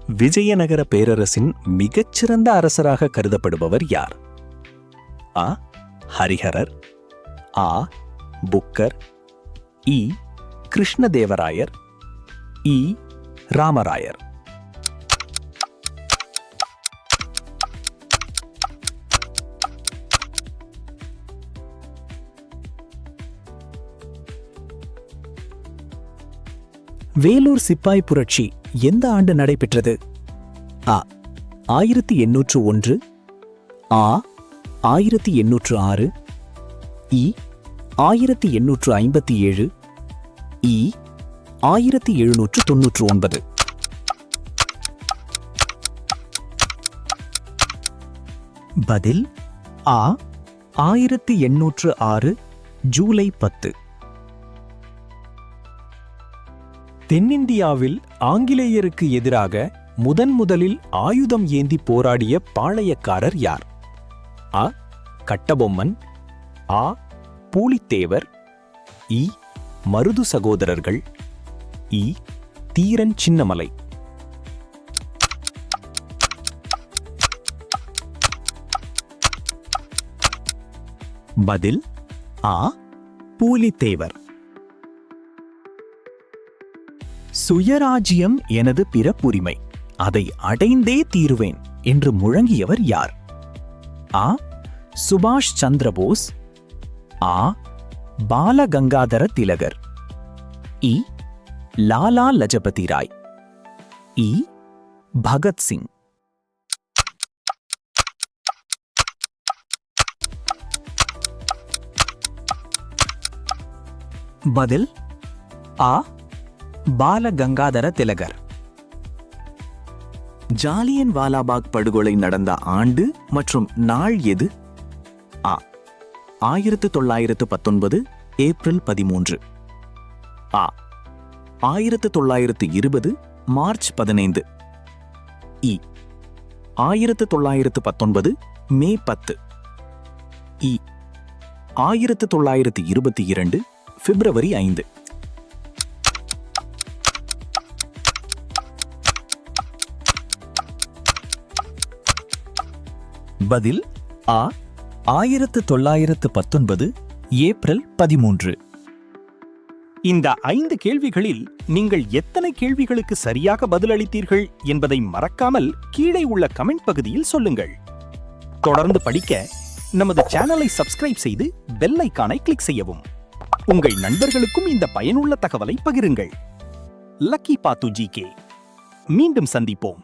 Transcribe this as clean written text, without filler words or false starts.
விஜயநகர பேரரசின் மிகச்சிறந்த அரசராக கருதப்படுபவர் யார்? அ. ஹரிஹரர், ஆ. புக்கர், இ. கிருஷ்ணதேவராயர், இ. ராமராயர். வேலூர் சிப்பாய் புரட்சி எந்த ஆண்டு நடைபெற்றது? அ. 1801, ஆ. 1806, இ. 1857, இ. 1799. பதில் ஆ. 1806 ஜூலை 10. தென்னிந்தியாவில் ஆங்கிலேயருக்கு எதிராக முதலில் ஆயுதம் ஏந்தி போராடிய பாளையக்காரர் யார்? அ. கட்டபொம்மன், ஆ. பூலித்தேவர், இ. மருது சகோதரர்கள், இ. தீரன் சின்னமலை. பதில் ஆ. பூலித்தேவர். சுயராஜ்யம் எனது பிறப்புரிமை, அதை அடைந்தே தீருவேன் என்று முழங்கியவர் யார்? ஆ. சுபாஷ் சந்திரபோஸ், ஆ. பாலகங்காதர திலகர், இ. லாலா லஜபதி ராய், இ. பகத்சிங். பதில் ஆ. பாலகங்காதர திலகர். ஜாலியன் வாலாபாக் படுகொலை நடந்த ஆண்டு மற்றும் நாள் எது? ஆ. 1919 ஏப்ரல் 13, ஆ. 1920 மார்ச் 15, இ. 1919 மே 10, இ. 1922 பிப்ரவரி 5. பதில் ஆ. 1919 ஏப்ரல் 13. இந்த 5 கேள்விகளில் நீங்கள் எத்தனை கேள்விகளுக்கு சரியாக பதிலளித்தீர்கள் என்பதை மறக்காமல் கீழே உள்ள கமெண்ட் பகுதியில் சொல்லுங்கள். தொடர்ந்து படிக்க நமது சேனலை சப்ஸ்கிரைப் செய்து பெல் ஐகானை கிளிக் செய்யவும். உங்கள் நண்பர்களுக்கும் இந்த பயனுள்ள தகவலை பகிருங்கள். லக்கி பாத்து ஜிகே. மீண்டும் சந்திப்போம்.